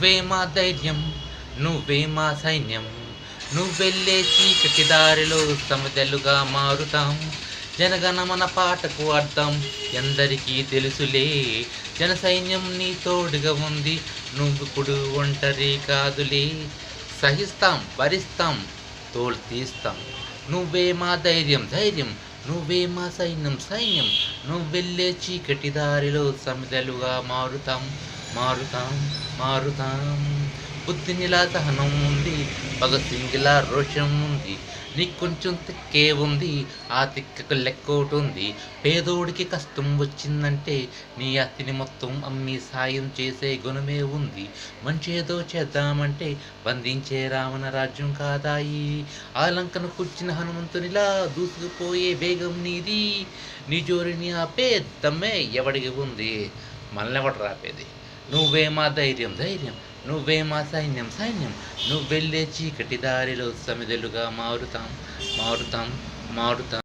నువ్వే మా ధైర్యం, నువ్వే మా సైన్యం, నువ్వెళ్ళే చీకటి దారిలో సమిధలుగా మారుతాం. జనగణమన పాటకు అర్థం ఎందరికీ తెలుసులే. జన సైన్యం నీ తోడుగా ఉంది, నువ్విప్పుడు ఒంటరి కాదులే. సహిస్తాం, భరిస్తాం, తోలు తీస్తాం. నువ్వే మా ధైర్యం, ధైర్యం, నువ్వే మా సైన్యం, సైన్యం, నువ్వెళ్ళే చీకటి దారిలో సమిధలుగా మారుతాం, మారుతాం, మారుతాం. బుద్ధినిలా సహనం ఉంది, భగత్ సింగ్లా రోషం ఉంది, నీకు కొంచెం తిక్కే ఉంది, ఆ తిక్కకు లెక్కోటి ఉంది. పేదోడికి కష్టం వచ్చిందంటే నీ అతిని మొత్తం అమ్మి సాయం చేసే గుణమే ఉంది. మంచేదో చేద్దామంటే బంధించే రావణ రాజ్యం కాదాయి. ఆ లంకను కూర్చిన హనుమంతునిలా దూసుకుపోయే వేగం నీది. నీ జోరిని ఆపే దమ్మే ఎవడికి ఉంది, మనల్నెవడు రాపేది. నువ్వే మా ధైర్యం, ధైర్యం, నువ్వే మా సైన్యం, సైన్యం, నువ్వెళ్ళే చీకటి దారిలో సమిధలుగా మారుతాం, మారుతాం, మారుతాం.